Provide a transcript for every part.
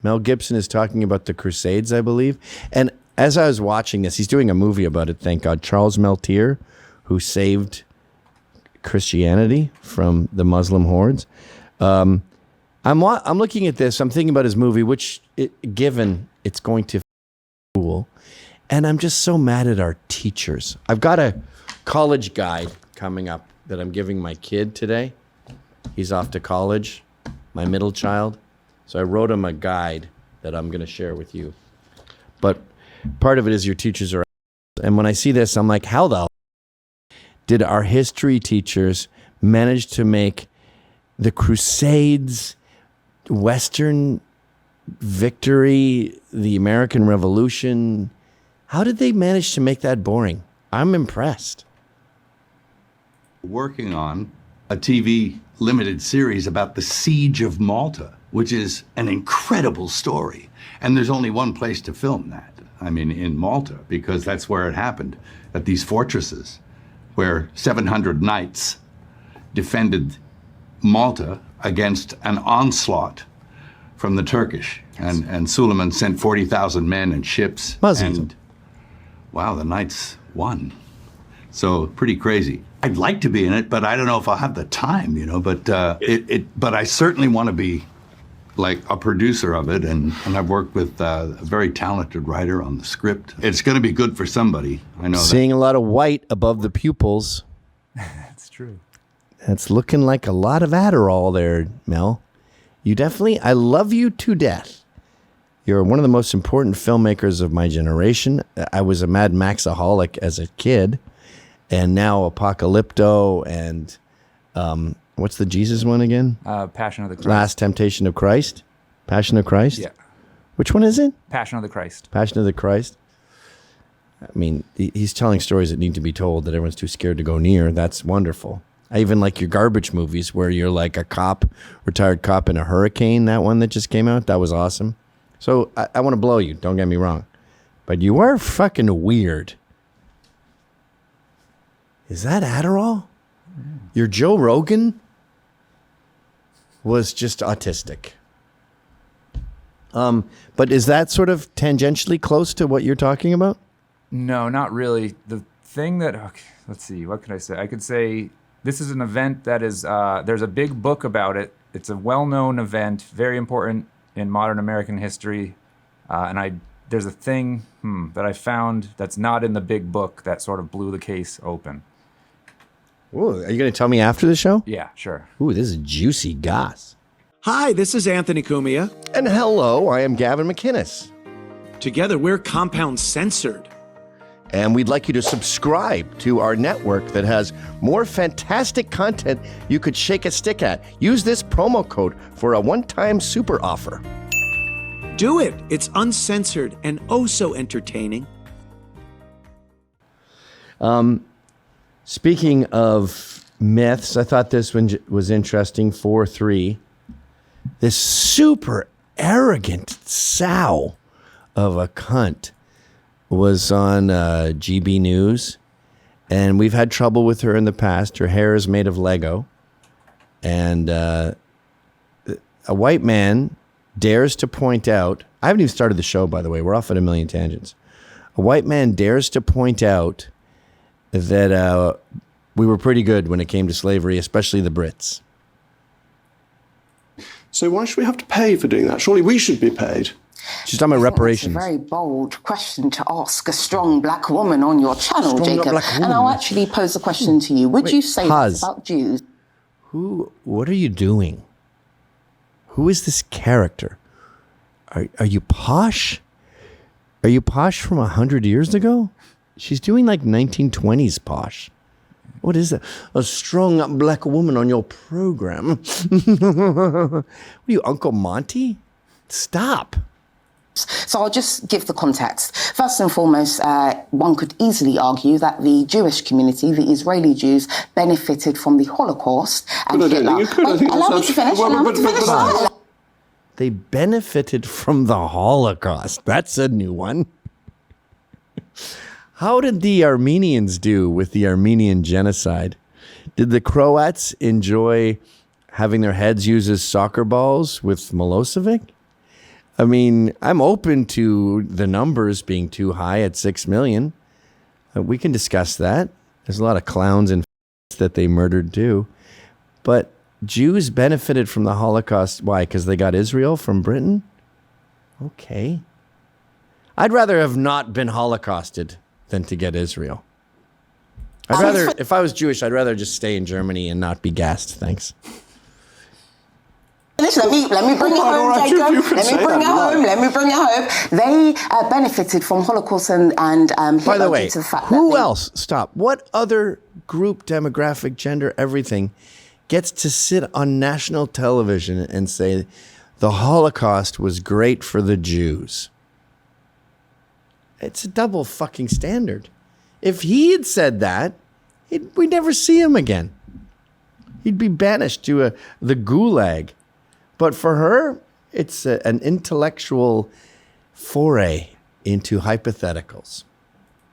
Mel Gibson is talking about the Crusades, I believe. And as I was watching this, he's doing a movie about it, thank God. Charles Meltier, who saved Christianity from the Muslim hordes. I'm looking at this. I'm thinking about his movie, which, given it's going to school, and I'm just so mad at our teachers. I've got a college guide coming up that I'm giving my kid today. He's off to college, my middle child. So I wrote him a guide that I'm going to share with you. But part of it is your teachers are, and when I see this, I'm like, how the did our history teachers manage to make the Crusades, Western victory, the American Revolution? How did they manage to make that boring? I'm impressed. Working on a TV limited series about the Siege of Malta, which is an incredible story. And there's only one place to film that. I mean, in Malta, because that's where it happened, at these fortresses, where 700 knights defended Malta against an onslaught from the Turkish. And Suleiman sent 40,000 men and ships. Muslims. And wow, the knights won. So pretty crazy. I'd like to be in it, but I don't know if I'll have the time, you know, but I certainly want to be like a producer of it, and I've worked with a very talented writer on the script. It's going to be good for somebody. I know. Seeing a lot of white above the pupils. That's true. That's looking like a lot of Adderall there, Mel. You definitely, I love you to death. You're one of the most important filmmakers of my generation. I was a Mad Maxaholic as a kid, and now Apocalypto and what's the Jesus one again? Passion of the Christ. Last Temptation of Christ? Passion of Christ? Yeah. Which one is it? Passion of the Christ. Passion of the Christ. I mean, he's telling stories that need to be told that everyone's too scared to go near. That's wonderful. I even like your garbage movies where you're like a cop, retired cop in a hurricane. That one that just came out, that was awesome. So I want to blow you, don't get me wrong. But you are fucking weird. Is that Adderall? Your Joe Rogan was just autistic. But is that sort of tangentially close to what you're talking about? No, not really. The thing that, okay, let's see, what could I say? I could say this is an event that is, there's a big book about it. It's a well-known event, very important in modern American history. There's a thing that I found that's not in the big book that sort of blew the case open. Ooh, are you going to tell me after the show? Yeah, sure. Ooh, this is juicy goss. Hi, this is Anthony Cumia. And hello, I am Gavin McInnes. Together, we're Compound Censored. And we'd like you to subscribe to our network that has more fantastic content you could shake a stick at. Use this promo code for a one-time super offer. Do it. It's uncensored and oh so entertaining. Speaking of myths, I thought this one was interesting. 4-3. This super arrogant sow of a cunt was on GB News, and we've had trouble with her in the past. Her hair is made of Lego, and a white man dares to point out, I haven't even started the show, by the way, we're off at a million tangents. A white man dares to point out that we were pretty good when it came to slavery, especially the Brits. So why should we have to pay for doing that? Surely we should be paid. She's talking about reparations. It's a very bold question to ask a strong black woman on your channel, Strong Jacob. black woman. And I'll actually pose a question to you. Would you say this about Jews? What are you doing? Who is this character? Are you posh? Are you posh from 100 years ago? She's doing like 1920s posh. What is that? A strong black woman on your program. What are you, Uncle Monty? Stop. So I'll just give the context. First and foremost, one could easily argue that the Jewish community, the Israeli Jews, benefited from the Holocaust. And Hitler. Allow me to finish. They benefited from the Holocaust. That's a new one. How did the Armenians do with the Armenian genocide? Did the Croats enjoy having their heads used as soccer balls with Milosevic? I mean, I'm open to the numbers being too high at 6 million. We can discuss that. There's a lot of clowns and that they murdered too. But Jews benefited from the Holocaust. Why? Because they got Israel from Britain? Okay. I'd rather have not been Holocausted than to get Israel. I'd rather, if I was Jewish, I'd rather just stay in Germany and not be gassed. Thanks. Let me bring it home, Jacob. Let me bring it home. They benefited from Holocaust and by the way, to the fact who else? Stop. What other group, demographic, gender, everything gets to sit on national television and say the Holocaust was great for the Jews? It's a double fucking standard. If he had said that, we'd never see him again. He'd be banished to the gulag. But for her, it's an intellectual foray into hypotheticals.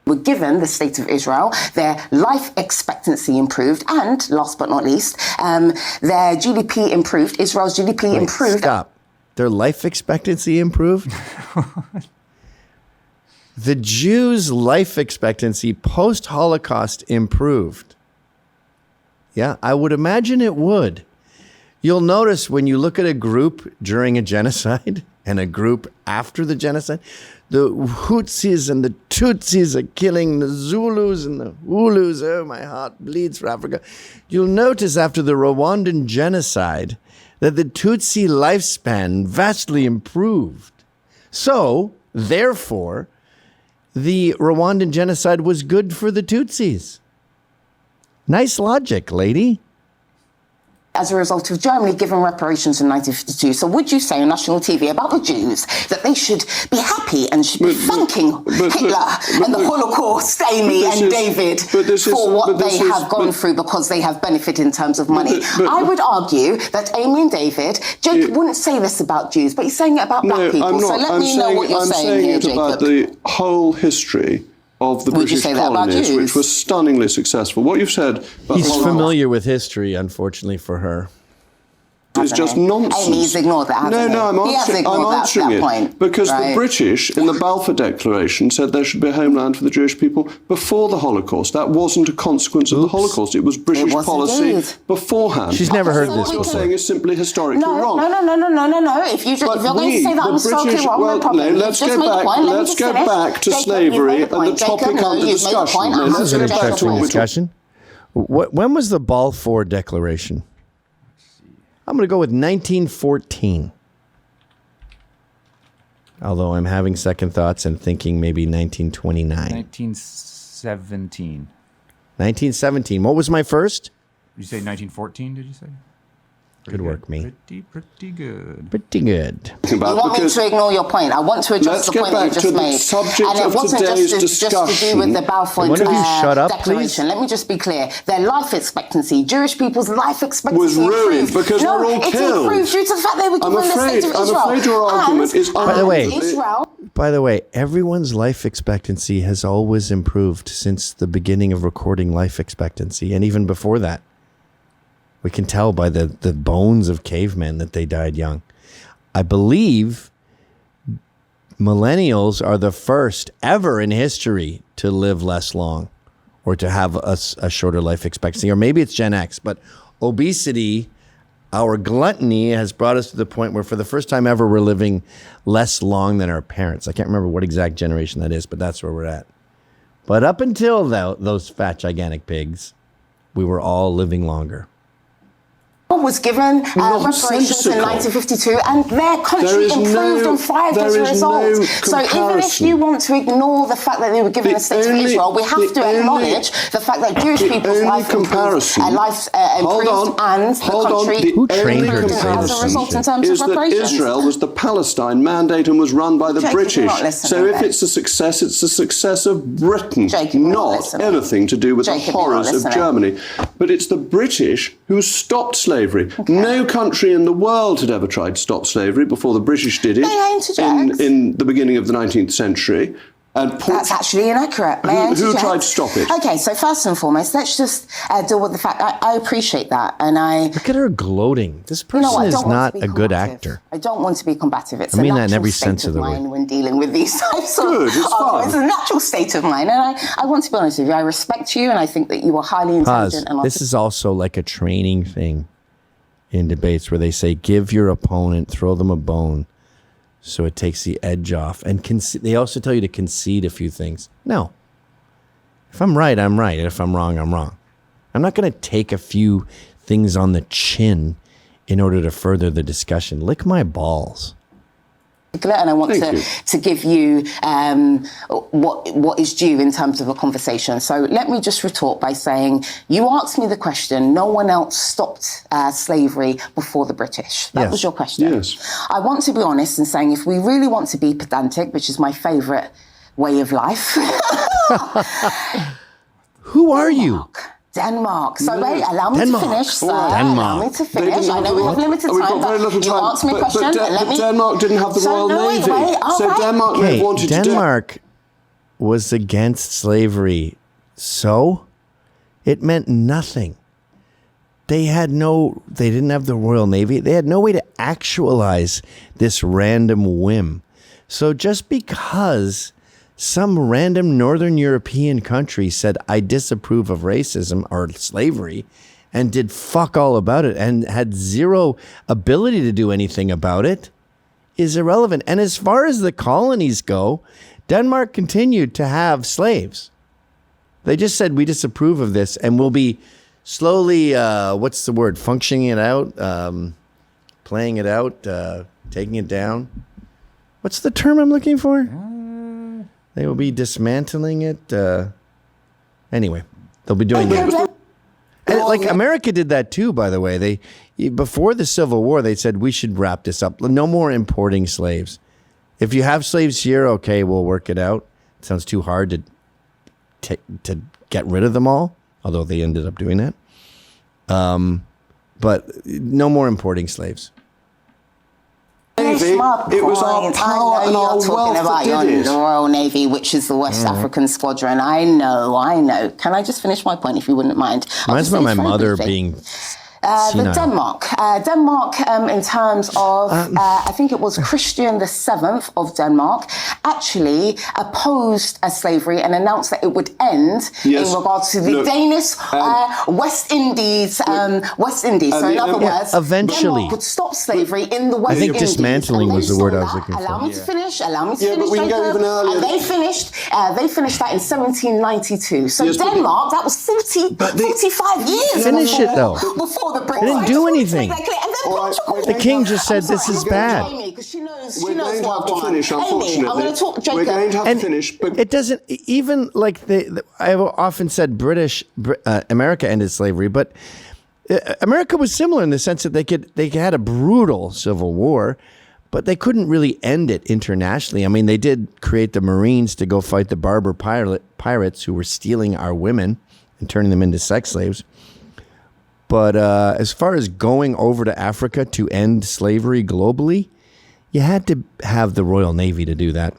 Were given the state of Israel, their life expectancy improved, and last but not least, their GDP improved. Israel's GDP improved. Stop. Their life expectancy improved? The Jews' life expectancy post-Holocaust improved. Yeah, I would imagine it would. You'll notice when you look at a group during a genocide and a group after the genocide, the Hutsis and the Tutsis are killing the Zulus and the Hulus. Oh, my heart bleeds for Africa. You'll notice after the Rwandan genocide that the Tutsi lifespan vastly improved. So, therefore, the Rwandan genocide was good for the Tutsis. Nice logic, lady. As a result of Germany giving reparations in 1952. So would you say on national TV about the Jews that they should be happy and should be thanking Hitler and the Holocaust, Amy and David, for what they have gone through because they have benefited in terms of money? I would argue that Amy and David, Jacob wouldn't say this about Jews, but he's saying it about black people. So let me know what you're saying here, Jacob. I'm saying it about the whole history of the British colonies, which was stunningly successful. What you've said... He's familiar with history, unfortunately for her. It's just nonsense. Amy's ignored that, hasn't he? I'm answering it. Point, because the British, in the Balfour Declaration, said there should be a homeland for the Jewish people before the Holocaust. That wasn't a consequence of the Holocaust. It was British policy beforehand. She's never heard this before. What you're saying is simply historically wrong. No. If you're going to say that I'm historically wrong, no problem. Let's go back to slavery and the topic under discussion. This is an interesting discussion. When was the Balfour Declaration? I'm going to go with 1914. Although I'm having second thoughts and thinking maybe 1929. 1917. 1917. What was my first? Did you say 1914, did you say? Good work, me. Pretty good. Pretty good. You want me to ignore your point? I want to address the point that you just made. And it wasn't just to do with the Balfour Declaration. Please? Let me just be clear. Their life expectancy, Jewish people's life expectancy was ruined because we're all killed. It improved due to the fact they were given the state of Israel. I'm afraid your argument is... By the way, everyone's life expectancy has always improved since the beginning of recording life expectancy, and even before that. We can tell by the bones of cavemen that they died young. I believe millennials are the first ever in history to live less long or to have a shorter life expectancy. Or maybe it's Gen X, but obesity, our gluttony has brought us to the point where for the first time ever, we're living less long than our parents. I can't remember what exact generation that is, but that's where we're at. But up until those fat, gigantic pigs, we were all living longer. Was given reparations in 1952 and their country improved and thrived as a result. So even if you want to ignore the fact that they were given the state of Israel, we have to acknowledge the fact that Jewish people's life improved and the country improved as a result in terms of reparations. Israel was the Palestine mandate and was run by the British. So if it's a success of Britain, not anything to do with the horrors of Germany. But it's the British who stopped slavery. No country in the world had ever tried to stop slavery before the British did it in the beginning of the 19th century. That's actually inaccurate. Who tried to stop it? Okay, so first and foremost, let's just deal with the fact. I appreciate that, and look at her gloating. This person is not a good actor. I don't want to be combative. It's I mean a that in natural every state sense of the mind word. when dealing with these types of Good, it's fine. It's a natural state of mind, and I want to be honest with you. I respect you, and I think that you are highly intelligent. And this is also like a training thing in debates where they say, give your opponent, throw them a bone, so it takes the edge off. And they also tell you to concede a few things. No. If I'm right, I'm right. And if I'm wrong, I'm wrong. I'm not going to take a few things on the chin in order to further the discussion. Lick my balls. And I want to give you what is due in terms of a conversation. So let me just retort by saying, you asked me the question, no one else stopped slavery before the British. That was your question. Yes. I want to be honest in saying, if we really want to be pedantic, which is my favourite way of life. Who are you? Denmark. So wait, allow me to finish, sir. Allow me to finish. I know we have limited time, but you asked me a question. But Denmark didn't have the Royal Navy. Denmark may have wanted to do... Denmark was against slavery. So? It meant nothing. They didn't have the Royal Navy. They had no way to actualize this random whim. So just because some random Northern European country said, I disapprove of racism or slavery, and did fuck all about it and had zero ability to do anything about it, is irrelevant. And as far as the colonies go, Denmark continued to have slaves. They just said, we disapprove of this, and we'll be slowly, what's the word, functioning it out, playing it out, taking it down. What's the term I'm looking for? They will be dismantling it. Anyway, they'll be doing that. And like America did that too, by the way. Before the Civil War, they said we should wrap this up. No more importing slaves. If you have slaves here, okay, we'll work it out. It sounds too hard to get rid of them all, although they ended up doing that. But no more importing slaves. It was our power and our wealth that did it. The Royal Navy, which is the West African Squadron. I know. Can I just finish my point, if you wouldn't mind? Reminds me of my mother being... The Denmark, in terms of, I think it was Christian VII of Denmark, actually opposed slavery and announced that it would end in regards to the Danish West Indies. So in other words, eventually Denmark would stop slavery in the West Indies. I think dismantling was the word I was looking for. Allow me to finish. But we can go even earlier. And they finished that in 1792. So Denmark, that was 45 years. Finish it though. Before the British. They didn't do anything. The king just said this is bad. We're going to have to finish, unfortunately. I'm going to talk, Jacob. We're going to have to finish. But it doesn't, even like I've often said America ended slavery, but America was similar in the sense that they had a brutal civil war, but they couldn't really end it internationally. I mean, they did create the Marines to go fight the Berber pirates who were stealing our women and turning them into sex slaves. But as far as going over to Africa to end slavery globally, you had to have the Royal Navy to do that.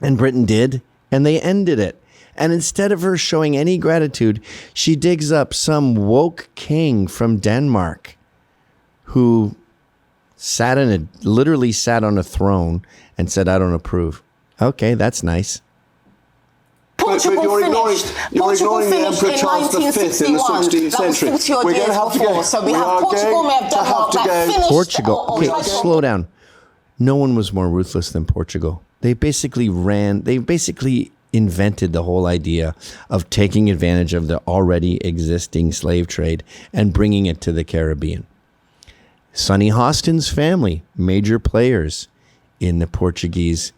And Britain did, and they ended it. And instead of her showing any gratitude, she digs up some woke king from Denmark who literally sat on a throne and said, I don't approve. Okay, that's nice. But you're ignoring the Emperor Charles V in the 16th century. We're going to have to go. So we have Portugal, we have Denmark, that finished. Portugal. Okay, slow down. No one was more ruthless than Portugal. They basically invented the whole idea of taking advantage of the already existing slave trade and bringing it to the Caribbean. Sonny Hostin's family, major players in the Portuguese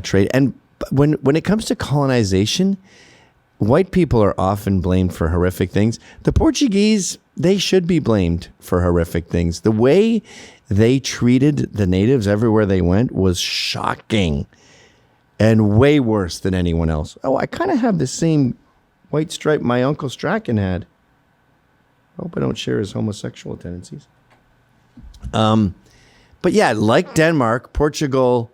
trade. And when it comes to colonization, white people are often blamed for horrific things. The Portuguese, they should be blamed for horrific things. The way they treated the natives everywhere they went was shocking and way worse than anyone else. Oh, I kind of have the same white stripe my Uncle Strachan had. I hope I don't share his homosexual tendencies. But yeah, like Denmark, Portugal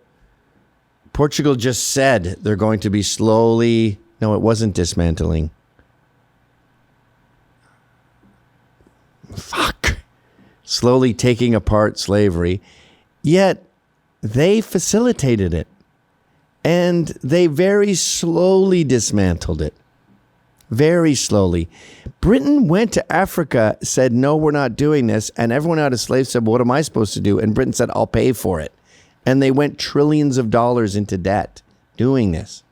Portugal just said they're going to be slowly... No, it wasn't dismantling. Fuck. Slowly taking apart slavery. Yet they facilitated it. And they very slowly dismantled it. Very slowly. Britain went to Africa, said, no, we're not doing this. And everyone out of slaves said, well, what am I supposed to do? And Britain said, I'll pay for it. And they went trillions of dollars into debt doing this.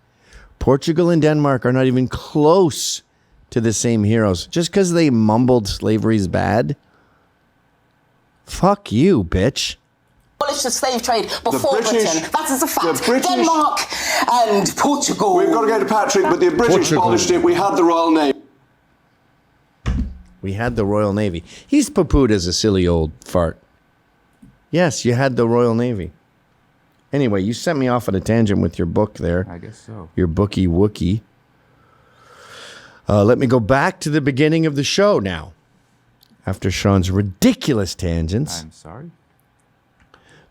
Portugal and Denmark are not even close to the same heroes. Just because they mumbled slavery's bad. Fuck you, bitch. Abolished the slave trade before Britain. That is a fact. Denmark and Portugal. We've got to go to Patrick, but the British abolished it. We had the Royal Navy. We had the Royal Navy. He's poo-pooed as a silly old fart. Yes, you had the Royal Navy. Anyway, you sent me off on a tangent with your book there. I guess so. Your bookie wookie. Let me go back to the beginning of the show now. After Sean's ridiculous tangents. I'm sorry.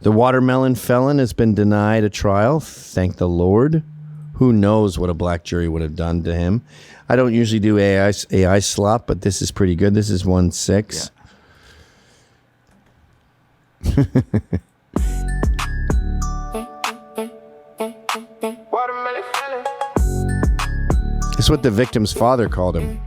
The watermelon felon has been denied a trial. Thank the Lord. Who knows what a black jury would have done to him. I don't usually do AI slop, but this is pretty good. This is 1-6. Yeah. It's what the victim's father called him.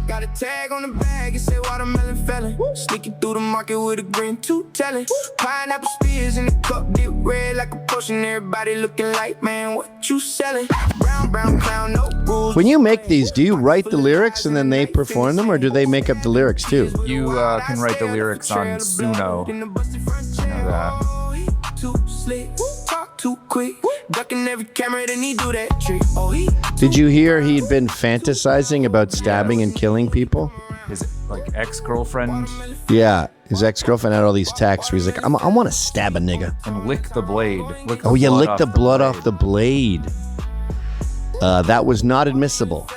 Got a tag on the bag, it say watermelon felon. Sneaking through the market with a grin too telling. Pineapple spears in the cup, dip red like a potion. Everybody looking like, man, what you selling? Brown clown, no rules. When you make these, do you write the lyrics and then they perform them, or do they make up the lyrics too? You can write the lyrics on Suno. You know that. Too slick, talk too quick, ducking every camera, then he do that trick. Did you hear he'd been fantasizing about stabbing and killing people? His ex-girlfriend. Yeah, his ex-girlfriend had all these texts where he's like, I want to stab a nigga. And lick the blade. Lick the blood off the blade. That was not admissible.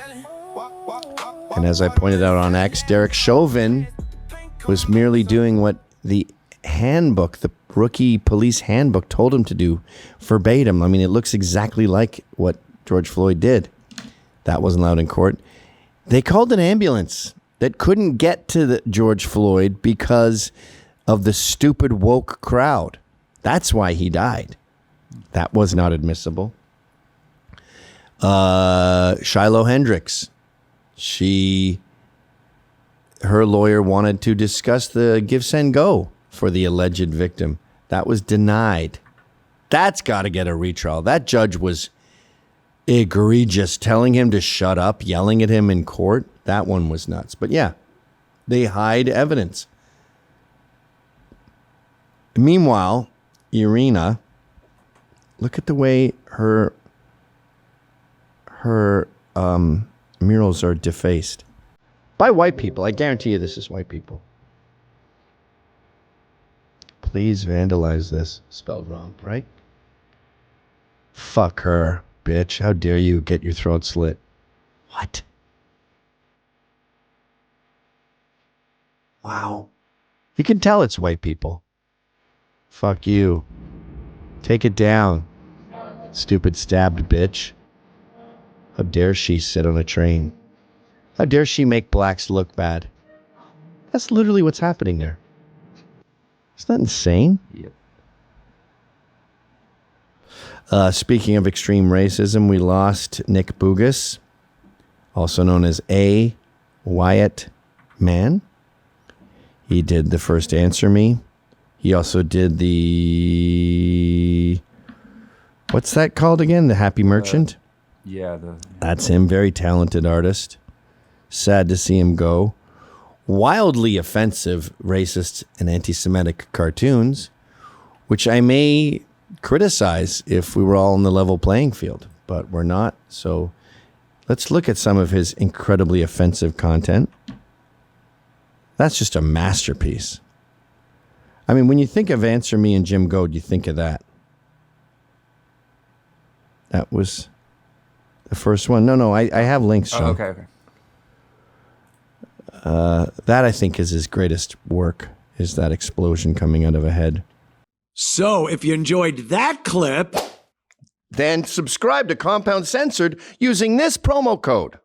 And as I pointed out on X, Derek Chauvin was merely doing what the handbook, the rookie police handbook, told him to do verbatim. I mean, it looks exactly like what George Floyd did. That wasn't allowed in court. They called an ambulance that couldn't get to the George Floyd because of the stupid woke crowd. That's why he died. That was not admissible. Shiloh Hendricks. Her lawyer wanted to discuss the give, send, go for the alleged victim. That was denied. That's got to get a retrial. That judge was egregious, telling him to shut up, yelling at him in court. That one was nuts. But yeah, they hide evidence. Meanwhile, Irina, look at the way her murals are defaced. By white people. I guarantee you this is white people. Please vandalize this. Spelled wrong, right? Fuck her, bitch. How dare you get your throat slit? What? Wow. You can tell it's white people. Fuck you. Take it down. Stupid stabbed bitch. How dare she sit on a train? How dare she make blacks look bad? That's literally what's happening there. Isn't that insane? Yep. Speaking of extreme racism, we lost Nick Bougas, also known as A. Wyatt Mann. He did the first Answer Me. He also did the... What's that called again? The Happy Merchant? Yeah. That's him. Very talented artist. Sad to see him go. Wildly offensive, racist, and anti-Semitic cartoons, which I may criticize if we were all on the level playing field, but we're not. So let's look at some of his incredibly offensive content. That's just a masterpiece. I mean, when you think of Answer Me and Jim Goad, you think of that. That was the first one. No, I have links, Sean. Oh, okay. That, I think, is his greatest work, is that explosion coming out of a head. So, if you enjoyed that clip... Then subscribe to Compound Censored using this promo code.